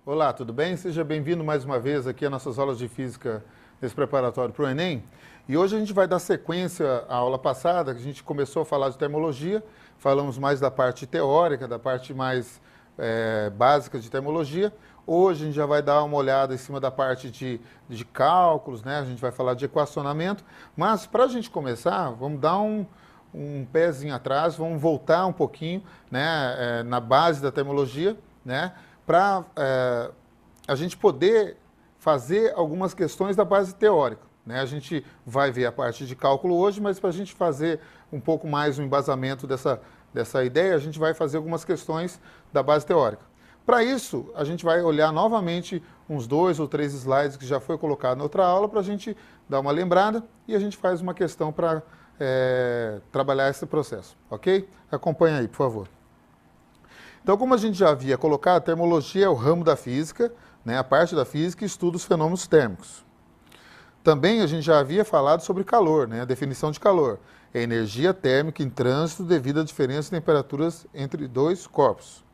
Olá, tudo bem? Seja bem-vindo mais uma vez aqui às nossas aulas de física nesse preparatório para o Enem. E hoje a gente vai dar sequência à aula passada, que a gente começou a falar de termologia, falamos mais da parte teórica, da parte mais básica de termologia. Hoje a gente já vai dar uma olhada em cima da parte de cálculos, né? A gente vai falar de equacionamento, mas para a gente começar, vamos dar um pezinho atrás, vamos voltar um pouquinho, né, na base da termologia, né, para a gente poder fazer algumas questões da base teórica. Né? A gente vai ver a parte de cálculo hoje, mas para a gente fazer um pouco mais um embasamento dessa ideia, a gente vai fazer algumas questões da base teórica. Para isso, a gente vai olhar novamente uns 2 ou 3 slides que já foi colocado na outra aula para a gente dar uma lembrada e a gente faz uma questão para trabalhar esse processo, ok? Acompanha aí, por favor. Então, como a gente já havia colocado, a termologia é o ramo da física, né, a parte da física que estuda os fenômenos térmicos. Também a gente já havia falado sobre calor, né, a definição de calor. É energia térmica em trânsito devido à diferença de temperaturas entre dois corpos.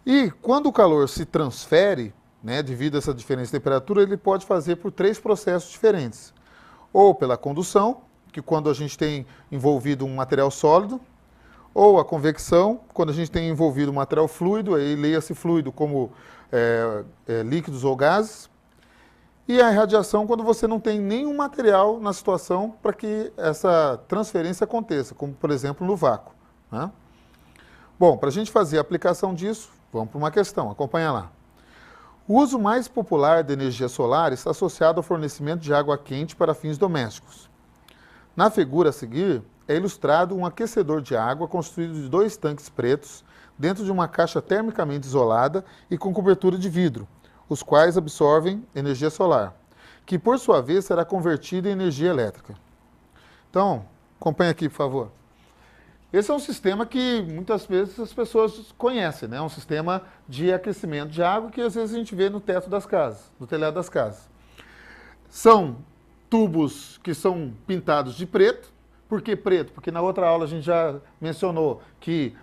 E quando o calor se transfere, né, devido a essa diferença de temperatura, ele pode fazer por 3 processos diferentes. Ou pela condução, que quando a gente tem envolvido um material sólido, ou a convecção, quando a gente tem envolvido um material fluido, aí leia-se fluido como líquidos ou gases, e a irradiação quando você não tem nenhum material na situação para que essa transferência aconteça, como por exemplo no vácuo. Né? Bom, para a gente fazer a aplicação disso, vamos para uma questão, acompanha lá. O uso mais popular da energia solar está associado ao fornecimento de água quente para fins domésticos. Na figura a seguir, é ilustrado um aquecedor de água construído de 2 tanques pretos dentro de uma caixa termicamente isolada e com cobertura de vidro, os quais absorvem energia solar, que por sua vez será convertida em energia elétrica. Então, acompanhe aqui, por favor. Esse é um sistema que muitas vezes as pessoas conhecem, né? É um sistema de aquecimento de água que às vezes a gente vê no teto das casas, no telhado das casas. São tubos que são pintados de preto. Por que preto? Porque na outra aula a gente já mencionou que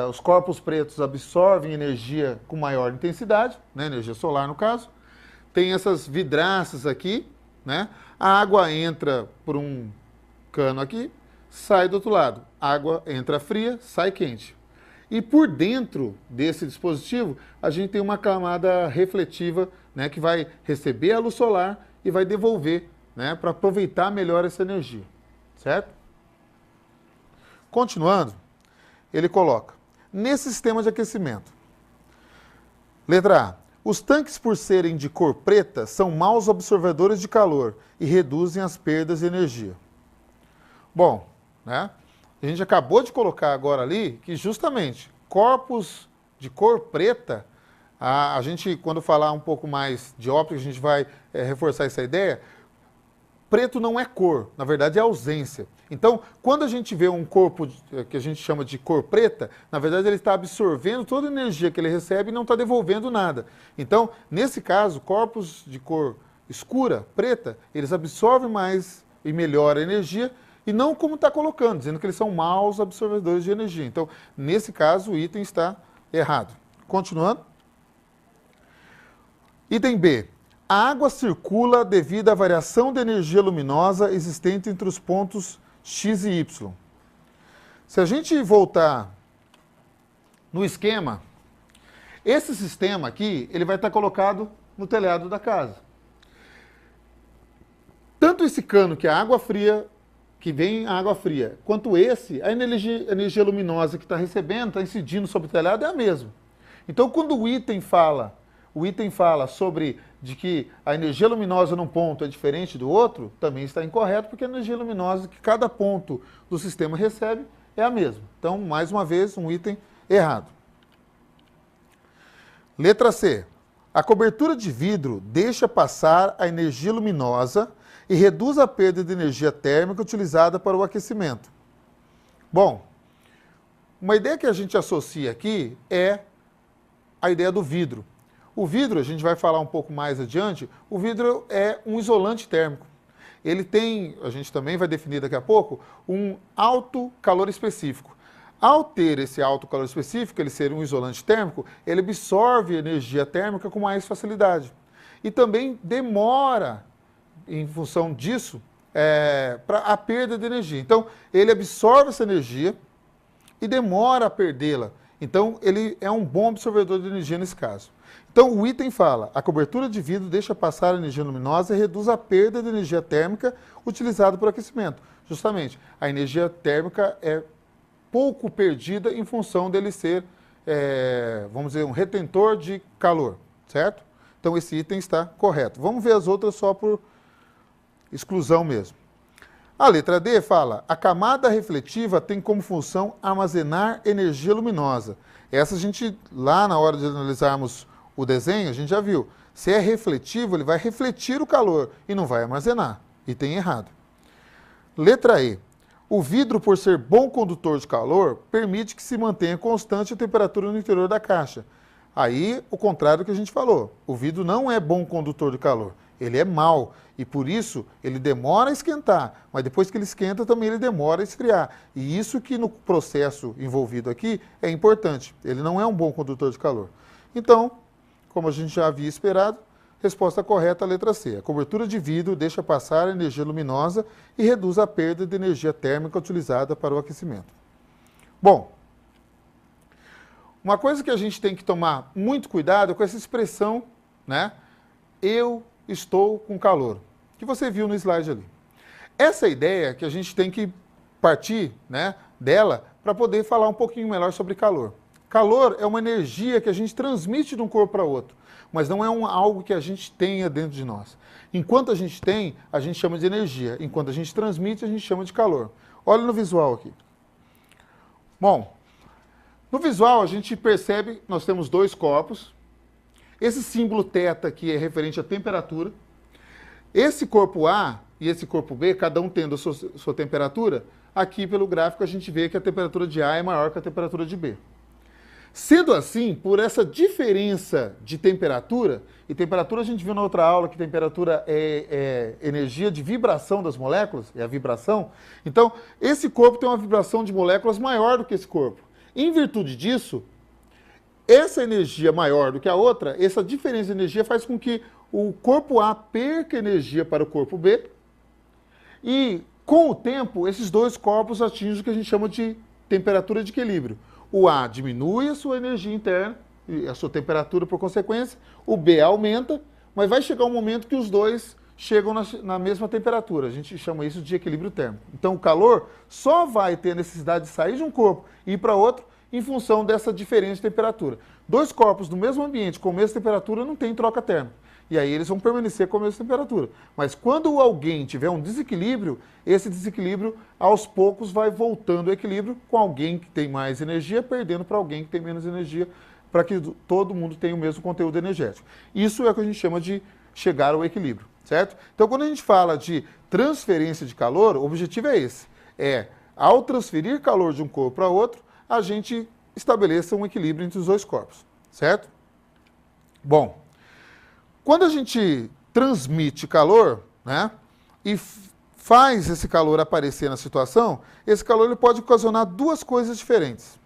os corpos pretos absorvem energia com maior intensidade, né, energia solar no caso. Tem essas vidraças aqui, né? A água entra por um cano aqui, sai do outro lado. A água entra fria, sai quente. E por dentro desse dispositivo, a gente tem uma camada refletiva, né, que vai receber a luz solar e vai devolver, né, para aproveitar melhor essa energia, certo? Continuando, ele coloca, nesse sistema de aquecimento, letra A, os tanques por serem de cor preta são maus absorvedores de calor e reduzem as perdas de energia. Bom, né, a gente acabou de colocar agora ali que justamente corpos de cor preta, a gente quando falar um pouco mais de óptica, a gente vai reforçar essa ideia. Preto não é cor, na verdade é ausência. Então, quando a gente vê um corpo que a gente chama de cor preta, na verdade ele está absorvendo toda a energia que ele recebe e não está devolvendo nada. Então, nesse caso, corpos de cor escura, preta, eles absorvem mais e melhor a energia e não como está colocando, dizendo que eles são maus absorvedores de energia. Então, nesse caso, o item está errado. Continuando. Item B. A água circula devido à variação de energia luminosa existente entre os pontos X e Y. Se a gente voltar no esquema, esse sistema aqui, ele vai estar colocado no telhado da casa. Tanto esse cano que é a água fria, que vem a água fria, quanto esse, a energia luminosa que está recebendo, está incidindo sobre o telhado é a mesma. Então, quando o item fala sobre de que a energia luminosa num ponto é diferente do outro, também está incorreto, porque a energia luminosa que cada ponto do sistema recebe é a mesma. Então, mais uma vez, um item errado. Letra C. A cobertura de vidro deixa passar a energia luminosa e reduz a perda de energia térmica utilizada para o aquecimento. Bom, uma ideia que a gente associa aqui é a ideia do vidro. O vidro, a gente vai falar um pouco mais adiante, o vidro é um isolante térmico. Ele tem, a gente também vai definir daqui a pouco, um alto calor específico. Ao ter esse alto calor específico, ele ser um isolante térmico, ele absorve energia térmica com mais facilidade. E também demora, em função disso, para a perda de energia. Então, ele absorve essa energia e demora a perdê-la. Então, ele é um bom absorvedor de energia nesse caso. Então, o item fala, a cobertura de vidro deixa passar a energia luminosa e reduz a perda de energia térmica utilizada por aquecimento. Justamente, a energia térmica é pouco perdida em função dele ser, vamos dizer, um retentor de calor, certo? Então, esse item está correto. Vamos ver as outras só por exclusão mesmo. A letra D fala, a camada refletiva tem como função armazenar energia luminosa. Essa a gente, lá na hora de analisarmos o desenho, a gente já viu. Se é refletivo, ele vai refletir o calor e não vai armazenar. Item errado. Letra E. O vidro, por ser bom condutor de calor, permite que se mantenha constante a temperatura no interior da caixa. Aí, o contrário do que a gente falou. O vidro não é bom condutor de calor. Ele é mau. E por isso, ele demora a esquentar. Mas depois que ele esquenta, também ele demora a esfriar. E isso que no processo envolvido aqui é importante. Ele não é um bom condutor de calor. Então, como a gente já havia esperado, resposta correta, a letra C. A cobertura de vidro deixa passar a energia luminosa e reduz a perda de energia térmica utilizada para o aquecimento. Bom, uma coisa que a gente tem que tomar muito cuidado é com essa expressão, né? Eu estou com calor, que você viu no slide ali. Essa ideia que a gente tem que partir, né, dela para poder falar um pouquinho melhor sobre calor. Calor é uma energia que a gente transmite de um corpo para outro, mas não é algo que a gente tenha dentro de nós. Enquanto a gente tem, a gente chama de energia. Enquanto a gente transmite, a gente chama de calor. Olha no visual aqui. Bom, no visual a gente percebe que nós temos dois corpos. Esse símbolo θ aqui é referente à temperatura. Esse corpo A e esse corpo B, cada um tendo a sua temperatura, aqui pelo gráfico a gente vê que a temperatura de A é maior que a temperatura de B. Sendo assim, por essa diferença de temperatura, e temperatura a gente viu na outra aula que temperatura é energia de vibração das moléculas, é a vibração, então esse corpo tem uma vibração de moléculas maior do que esse corpo. Em virtude disso, essa energia maior do que a outra, essa diferença de energia faz com que o corpo A perca energia para o corpo B, e com o tempo, esses dois corpos atingem o que a gente chama de temperatura de equilíbrio. O A diminui a sua energia interna, e a sua temperatura por consequência, o B aumenta, mas vai chegar um momento que os dois chegam na mesma temperatura. A gente chama isso de equilíbrio térmico. Então o calor só vai ter a necessidade de sair de um corpo e ir para outro em função dessa diferença de temperatura. Dois corpos no mesmo ambiente com a mesma temperatura não tem troca térmica. E aí eles vão permanecer com a mesma temperatura. Mas quando alguém tiver um desequilíbrio, esse desequilíbrio aos poucos vai voltando ao equilíbrio, com alguém que tem mais energia perdendo para alguém que tem menos energia, para que todo mundo tenha o mesmo conteúdo energético. Isso é o que a gente chama de chegar ao equilíbrio, certo? Então quando a gente fala de transferência de calor, o objetivo é esse. Ao transferir calor de um corpo para outro, a gente estabeleça um equilíbrio entre os dois corpos, certo? Bom, quando a gente transmite calor, né, e faz esse calor aparecer na situação, esse calor ele pode ocasionar duas coisas diferentes.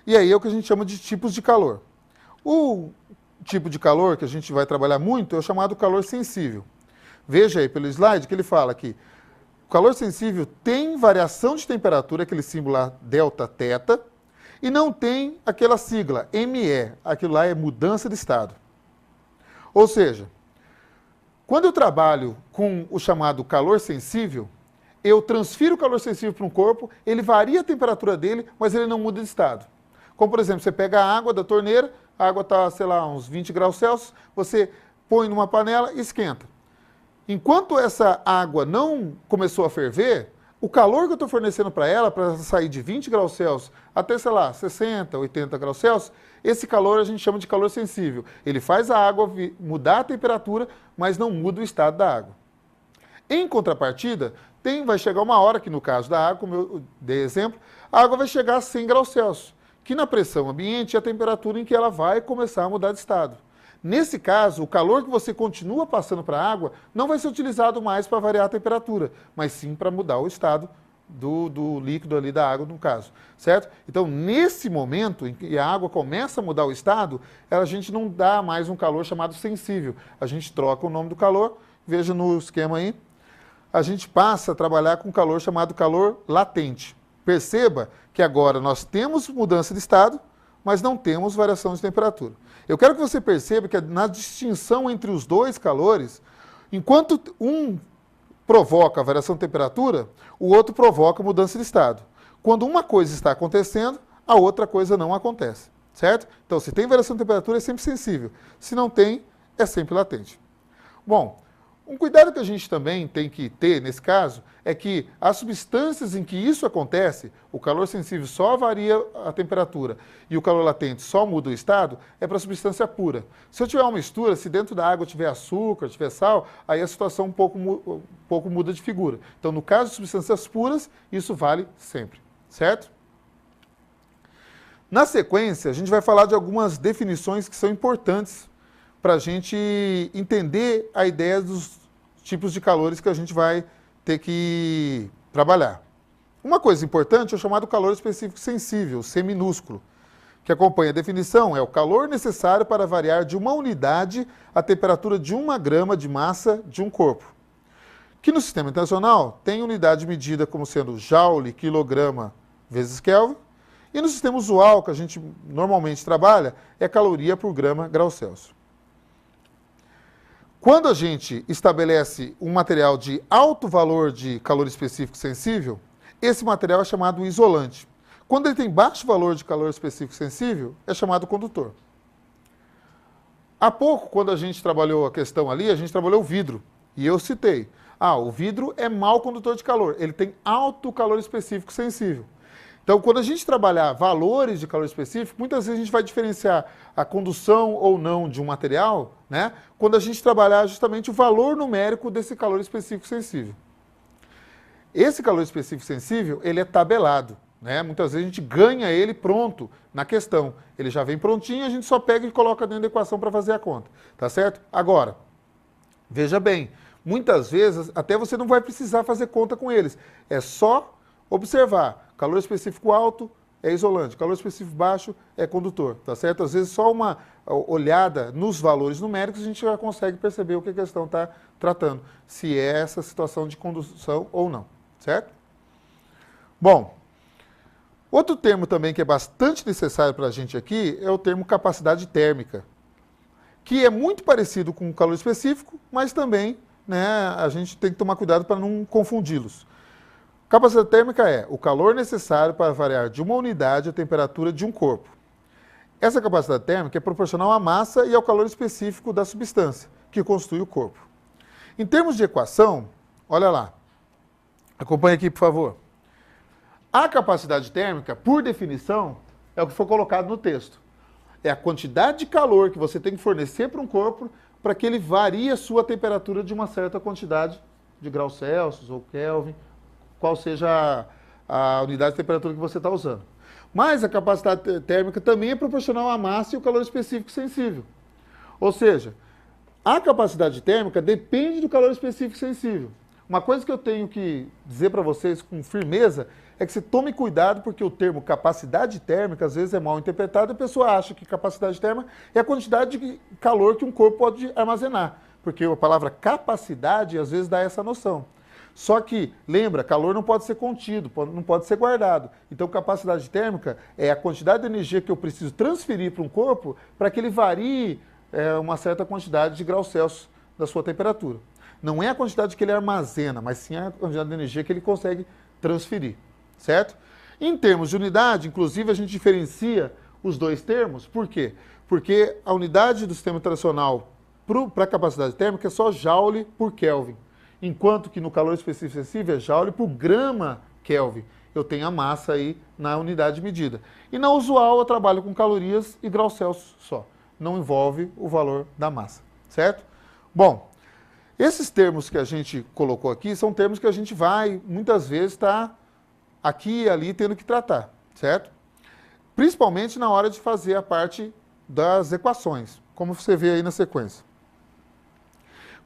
E aí é o que a gente chama de tipos de calor. O tipo de calor que a gente vai trabalhar muito é o chamado calor sensível. Veja aí pelo slide que ele fala que o calor sensível tem variação de temperatura, aquele símbolo lá, delta θ, e não tem aquela sigla, ME, aquilo lá é mudança de estado. Ou seja, quando eu trabalho com o chamado calor sensível, eu transfiro o calor sensível para um corpo, ele varia a temperatura dele, mas ele não muda de estado. Como, por exemplo, você pega a água da torneira, a água está, sei lá, uns 20 graus Celsius, você põe numa panela e esquenta. Enquanto essa água não começou a ferver, o calor que eu estou fornecendo para ela sair de 20 graus Celsius até, sei lá, 60, 80 graus Celsius, esse calor a gente chama de calor sensível. Ele faz a água mudar a temperatura, mas não muda o estado da água. Em contrapartida, vai chegar uma hora que no caso da água, como eu dei exemplo, a água vai chegar a 100 graus Celsius, que na pressão ambiente é a temperatura em que ela vai começar a mudar de estado. Nesse caso, o calor que você continua passando para a água não vai ser utilizado mais para variar a temperatura, mas sim para mudar o estado do líquido ali da água, no caso, certo? Então, nesse momento em que a água começa a mudar o estado, a gente não dá mais um calor chamado sensível. A gente troca o nome do calor, veja no esquema aí, a gente passa a trabalhar com calor chamado calor latente. Perceba que agora nós temos mudança de estado, mas não temos variação de temperatura. Eu quero que você perceba que na distinção entre os dois calores, enquanto um provoca a variação de temperatura, o outro provoca a mudança de estado. Quando uma coisa está acontecendo, a outra coisa não acontece, certo? Então, se tem variação de temperatura, é sempre sensível. Se não tem, é sempre latente. Bom, um cuidado que a gente também tem que ter nesse caso é que as substâncias em que isso acontece, o calor sensível só varia a temperatura e o calor latente só muda o estado, é para a substância pura. Se eu tiver uma mistura, se dentro da água tiver açúcar, tiver sal, aí a situação um pouco muda de figura. Então, no caso de substâncias puras, isso vale sempre, certo? Na sequência, a gente vai falar de algumas definições que são importantes para a gente entender a ideia dos tipos de calores que a gente vai ter que trabalhar. Uma coisa importante é o chamado calor específico sensível, C minúsculo, que acompanha a definição, é o calor necessário para variar de uma unidade a temperatura de 1 grama de massa de um corpo, que no sistema internacional tem unidade medida como sendo joule, quilograma, vezes Kelvin, e no sistema usual, que a gente normalmente trabalha, é caloria por grama grau Celsius. Quando a gente estabelece um material de alto valor de calor específico sensível, esse material é chamado isolante. Quando ele tem baixo valor de calor específico sensível, é chamado condutor. Há pouco, quando a gente trabalhou a questão ali, a gente trabalhou o vidro. E eu citei, o vidro é mau condutor de calor, ele tem alto calor específico sensível. Então, quando a gente trabalhar valores de calor específico, muitas vezes a gente vai diferenciar a condução ou não de um material, né? Quando a gente trabalhar justamente o valor numérico desse calor específico sensível. Esse calor específico sensível, ele é tabelado, né? Muitas vezes a gente ganha ele pronto na questão. Ele já vem prontinho, a gente só pega e coloca dentro da equação para fazer a conta, tá certo? Agora, veja bem, muitas vezes até você não vai precisar fazer conta com eles. É só observar. Calor específico alto é isolante, calor específico baixo é condutor, tá certo? Às vezes só uma olhada nos valores numéricos a gente já consegue perceber o que a questão está tratando, se é essa situação de condução ou não, certo? Bom, outro termo também que é bastante necessário para a gente aqui é o termo capacidade térmica, que é muito parecido com o calor específico, mas também, né, a gente tem que tomar cuidado para não confundi-los. Capacidade térmica é o calor necessário para variar de uma unidade a temperatura de um corpo. Essa capacidade térmica é proporcional à massa e ao calor específico da substância, que constitui o corpo. Em termos de equação, olha lá, acompanhe aqui, por favor. A capacidade térmica, por definição, é o que foi colocado no texto. É a quantidade de calor que você tem que fornecer para um corpo para que ele varie a sua temperatura de uma certa quantidade de graus Celsius ou Kelvin, qual seja a unidade de temperatura que você está usando. Mas a capacidade térmica também é proporcional à massa e ao calor específico sensível. Ou seja, a capacidade térmica depende do calor específico sensível. Uma coisa que eu tenho que dizer para vocês com firmeza é que você tome cuidado porque o termo capacidade térmica às vezes é mal interpretado e a pessoa acha que capacidade térmica é a quantidade de calor que um corpo pode armazenar. Porque a palavra capacidade às vezes dá essa noção. Só que, lembra, calor não pode ser contido, não pode ser guardado. Então, capacidade térmica é a quantidade de energia que eu preciso transferir para um corpo para que ele varie uma certa quantidade de graus Celsius da sua temperatura. Não é a quantidade que ele armazena, mas sim a quantidade de energia que ele consegue transferir, certo? Em termos de unidade, inclusive, a gente diferencia os dois termos. Por quê? Porque a unidade do sistema internacional para a capacidade térmica é só joule por Kelvin. Enquanto que no calor específico sensível é joule por grama Kelvin. Eu tenho a massa aí na unidade medida. E na usual eu trabalho com calorias e graus Celsius só. Não envolve o valor da massa, certo? Bom, esses termos que a gente colocou aqui são termos que a gente vai, muitas vezes, estar aqui e ali tendo que tratar, certo? Principalmente na hora de fazer a parte das equações, como você vê aí na sequência.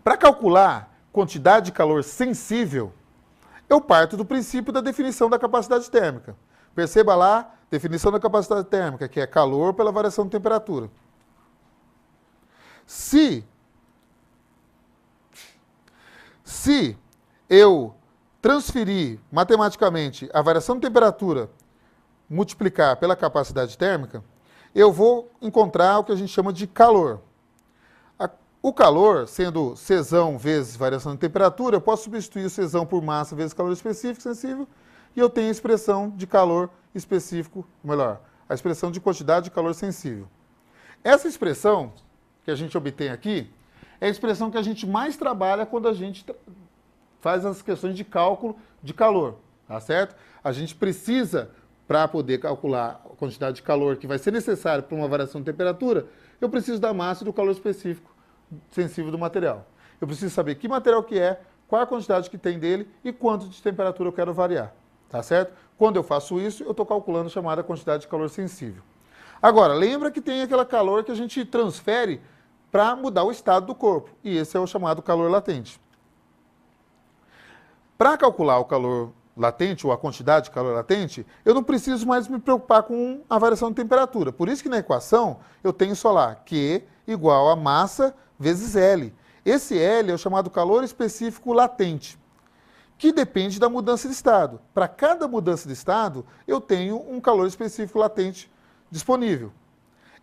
Para calcular quantidade de calor sensível, Eu parto do princípio da definição da capacidade térmica. Perceba lá, definição da capacidade térmica, que é calor pela variação de temperatura. Se eu transferir matematicamente a variação de temperatura, multiplicar pela capacidade térmica, eu vou encontrar o que a gente chama de calor. O calor, sendo Czão vezes variação de temperatura, eu posso substituir o Czão por massa vezes calor específico sensível, e eu tenho a expressão de calor específico, melhor, a expressão de quantidade de calor sensível. Essa expressão que a gente obtém aqui é a expressão que a gente mais trabalha quando a gente faz as questões de cálculo de calor, tá certo? A gente precisa, para poder calcular a quantidade de calor que vai ser necessária para uma variação de temperatura, eu preciso da massa e do calor específico sensível do material. Eu preciso saber que material que é, qual a quantidade que tem dele e quanto de temperatura eu quero variar, tá certo? Quando eu faço isso, eu estou calculando a chamada quantidade de calor sensível. Agora, lembra que tem aquele calor que a gente transfere para mudar o estado do corpo, e esse é o chamado calor latente. Para calcular o calor latente, ou a quantidade de calor latente, eu não preciso mais me preocupar com a variação de temperatura. Por isso que na equação eu tenho só lá Q igual a massa vezes L. Esse L é o chamado calor específico latente, que depende da mudança de estado. Para cada mudança de estado, eu tenho um calor específico latente disponível.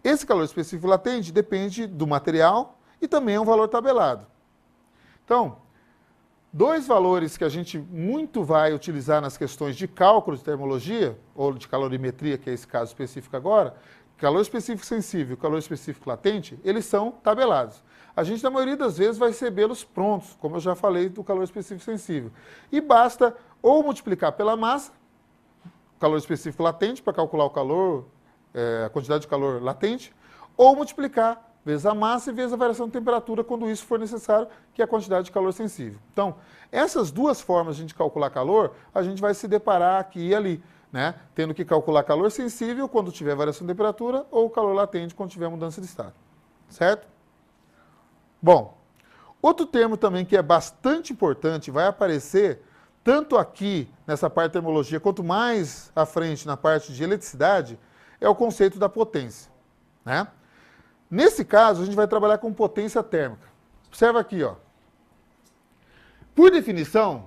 Esse calor específico latente depende do material e também é um valor tabelado. Então, dois valores que a gente muito vai utilizar nas questões de cálculo de termologia, ou de calorimetria, que é esse caso específico agora, calor específico sensível e calor específico latente, eles são tabelados. A gente, na maioria das vezes, vai recebê-los prontos, como eu já falei do calor específico sensível. E basta ou multiplicar pela massa, calor específico latente, para calcular o calor, a quantidade de calor latente, ou multiplicar vezes a massa e vezes a variação de temperatura, quando isso for necessário, que é a quantidade de calor sensível. Então, essas duas formas de a gente calcular calor, a gente vai se deparar aqui e ali, né? Tendo que calcular calor sensível quando tiver variação de temperatura ou calor latente quando tiver mudança de estado. Certo? Bom, outro termo também que é bastante importante, vai aparecer tanto aqui nessa parte de termologia, quanto mais à frente na parte de eletricidade, é o conceito da potência, né? Nesse caso, a gente vai trabalhar com potência térmica. Observa aqui, ó. Por definição,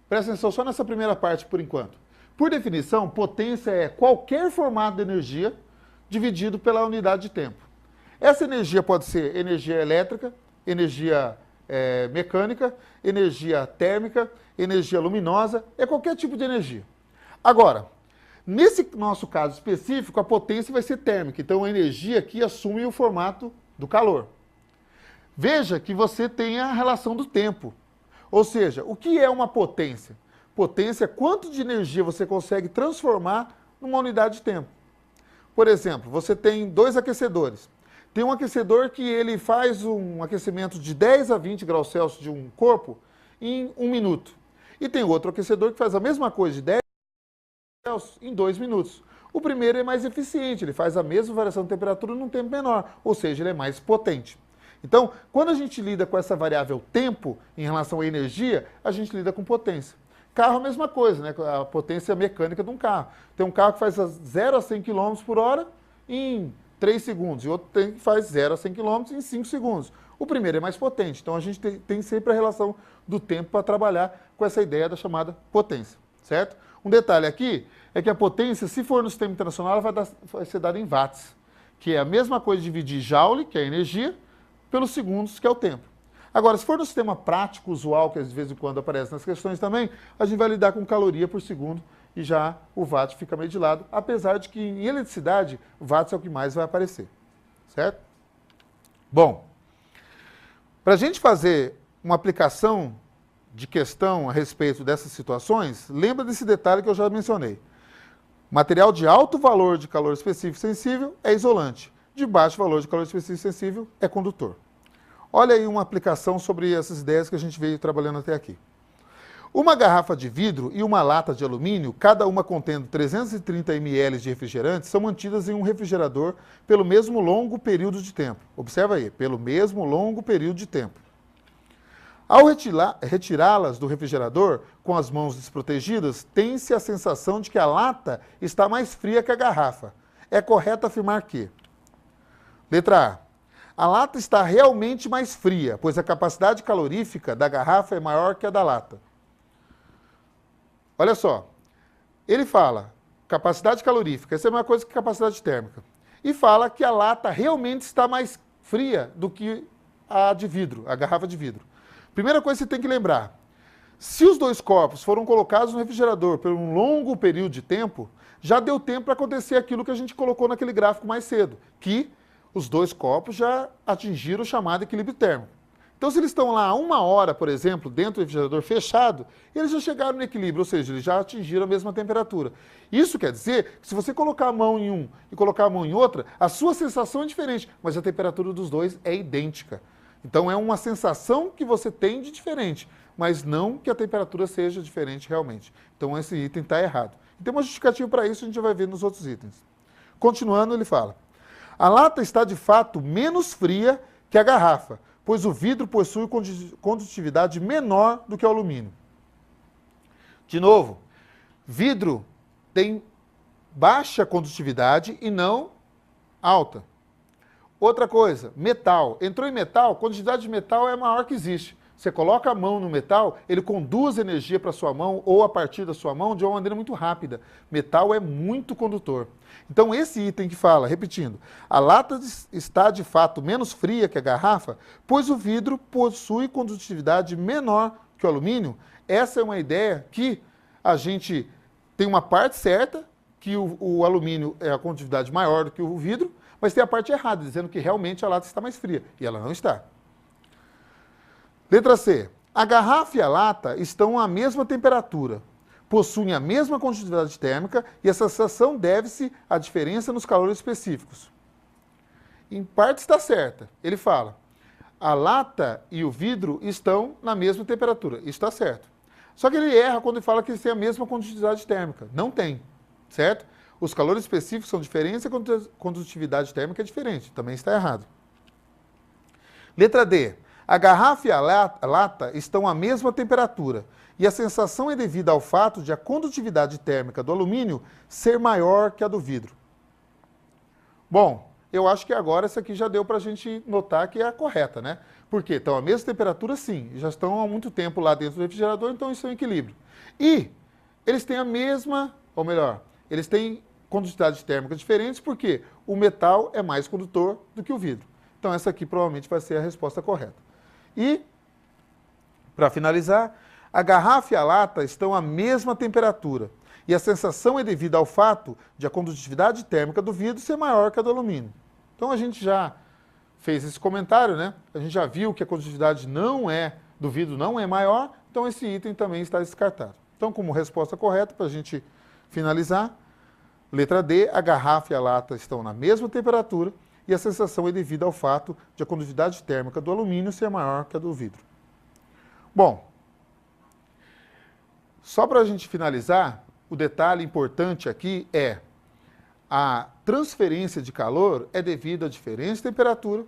presta atenção só nessa primeira parte por enquanto. Por definição, potência é qualquer formato de energia dividido pela unidade de tempo. Essa energia pode ser energia elétrica, energia mecânica, energia térmica, energia luminosa, é qualquer tipo de energia. Agora, nesse nosso caso específico, a potência vai ser térmica, então a energia aqui assume o formato do calor. Veja que você tem a relação do tempo, ou seja, o que é uma potência? Potência é quanto de energia você consegue transformar numa unidade de tempo. Por exemplo, você tem dois aquecedores. Tem um aquecedor que ele faz um aquecimento de 10 a 20 graus Celsius de um corpo em 1 minuto. E tem outro aquecedor que faz a mesma coisa de 10 em 2 minutos. O primeiro é mais eficiente, ele faz a mesma variação de temperatura num tempo menor, ou seja, ele é mais potente. Então, quando a gente lida com essa variável tempo em relação à energia, a gente lida com potência. Carro é a mesma coisa, né? A potência mecânica de um carro. Tem um carro que faz 0 a 100 km por hora em 3 segundos, e outro que faz 0 a 100 km em 5 segundos. O primeiro é mais potente, então a gente tem sempre a relação do tempo para trabalhar com essa ideia da chamada potência, certo? Um detalhe aqui é que a potência, se for no sistema internacional, ela vai ser dada em watts, que é a mesma coisa de dividir joule, que é a energia, pelos segundos, que é o tempo. Agora, se for no sistema prático, usual, que de vez em quando aparece nas questões também, a gente vai lidar com caloria por segundo e já o watt fica meio de lado, apesar de que em eletricidade, watts é o que mais vai aparecer, certo? Bom, para a gente fazer uma aplicação de questão a respeito dessas situações, lembra desse detalhe que eu já mencionei. Material de alto valor de calor específico sensível é isolante, de baixo valor de calor específico sensível é condutor. Olha aí uma aplicação sobre essas ideias que a gente veio trabalhando até aqui. Uma garrafa de vidro e uma lata de alumínio, cada uma contendo 330 ml de refrigerante, são mantidas em um refrigerador pelo mesmo longo período de tempo. Observa aí, pelo mesmo longo período de tempo. Ao retirá-las do refrigerador com as mãos desprotegidas, tem-se a sensação de que a lata está mais fria que a garrafa. É correto afirmar que... Letra A. A lata está realmente mais fria, pois a capacidade calorífica da garrafa é maior que a da lata. Olha só, ele fala capacidade calorífica, essa é a mesma coisa que capacidade térmica. E fala que a lata realmente está mais fria do que a de vidro, a garrafa de vidro. Primeira coisa que você tem que lembrar, se os dois copos foram colocados no refrigerador por um longo período de tempo, já deu tempo para acontecer aquilo que a gente colocou naquele gráfico mais cedo, que os dois copos já atingiram o chamado equilíbrio térmico. Então, se eles estão lá 1 hora, por exemplo, dentro do refrigerador fechado, eles já chegaram no equilíbrio, ou seja, eles já atingiram a mesma temperatura. Isso quer dizer que se você colocar a mão em um e colocar a mão em outra, a sua sensação é diferente, mas a temperatura dos dois é idêntica. Então, é uma sensação que você tem de diferente, mas não que a temperatura seja diferente realmente. Então, esse item está errado. E tem uma justificativa para isso, a gente vai ver nos outros itens. Continuando, ele fala: a lata está de fato menos fria que a garrafa, pois o vidro possui condutividade menor do que o alumínio. De novo, vidro tem baixa condutividade e não alta. Outra coisa, metal. Entrou em metal, a condutividade de metal é a maior que existe. Você coloca a mão no metal, ele conduz energia para a sua mão ou a partir da sua mão de uma maneira muito rápida. Metal é muito condutor. Então, esse item que fala, repetindo, a lata está de fato menos fria que a garrafa, pois o vidro possui condutividade menor que o alumínio. Essa é uma ideia que a gente tem uma parte certa, que o alumínio é a condutividade maior do que o vidro, mas tem a parte errada, dizendo que realmente a lata está mais fria, e ela não está. Letra C. A garrafa e a lata estão à mesma temperatura, possuem a mesma condutividade térmica e a sensação deve-se à diferença nos calores específicos. Em parte está certa. Ele fala, a lata e o vidro estão na mesma temperatura. Isso está certo. Só que ele erra quando ele fala que eles têm a mesma condutividade térmica. Não tem, certo? Os calores específicos são diferentes e a condutividade térmica é diferente. Também está errado. Letra D. A garrafa e a lata estão à mesma temperatura e a sensação é devida ao fato de a condutividade térmica do alumínio ser maior que a do vidro. Bom, eu acho que agora essa aqui já deu para a gente notar que é a correta, né? Porque estão à mesma temperatura, sim, já estão há muito tempo lá dentro do refrigerador, então isso é um equilíbrio. E eles têm a mesma, ou melhor, eles têm condutividades térmicas diferentes porque o metal é mais condutor do que o vidro. Então essa aqui provavelmente vai ser a resposta correta. E, para finalizar, a garrafa e a lata estão à mesma temperatura e a sensação é devida ao fato de a condutividade térmica do vidro ser maior que a do alumínio. Então a gente já fez esse comentário, né? A gente já viu que a condutividade do vidro não é maior, então esse item também está descartado. Então, como resposta correta, para a gente finalizar, letra D, a garrafa e a lata estão na mesma temperatura e a sensação é devida ao fato de a condutividade térmica do alumínio ser maior que a do vidro. Bom, só para a gente finalizar, o detalhe importante aqui é a transferência de calor é devida à diferença de temperatura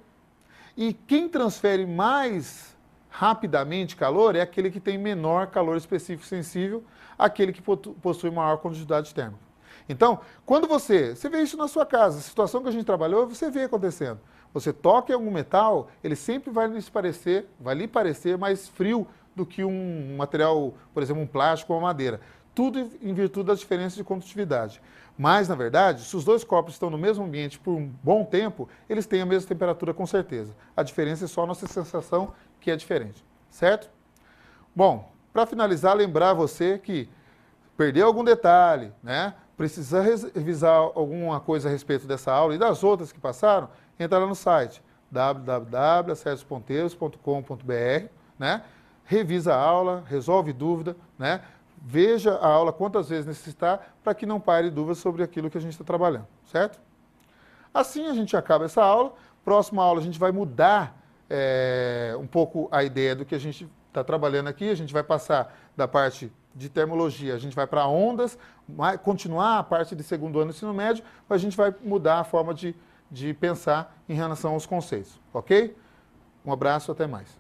e quem transfere mais rapidamente calor é aquele que tem menor calor específico sensível, aquele que possui maior condutividade térmica. Então, quando você vê isso na sua casa, a situação que a gente trabalhou, você vê acontecendo. Você toca em algum metal, ele sempre vai lhe parecer mais frio do que um material, por exemplo, um plástico ou uma madeira. Tudo em virtude das diferenças de condutividade. Mas, na verdade, se os dois corpos estão no mesmo ambiente por um bom tempo, eles têm a mesma temperatura com certeza. A diferença é só a nossa sensação que é diferente, certo? Bom, para finalizar, lembrar você que perdeu algum detalhe, né? Precisa revisar alguma coisa a respeito dessa aula e das outras que passaram, entra lá no site www.acertosponteiros.com.br, né? Revisa a aula, resolve dúvida, né? Veja a aula quantas vezes necessitar para que não pare dúvidas sobre aquilo que a gente está trabalhando, certo? Assim a gente acaba essa aula. Próxima aula a gente vai mudar um pouco a ideia do que a gente está trabalhando aqui. A gente vai passar da parte de termologia, a gente vai para ondas, continuar a parte de segundo ano do ensino médio, mas a gente vai mudar a forma de pensar em relação aos conceitos, ok? Um abraço, até mais.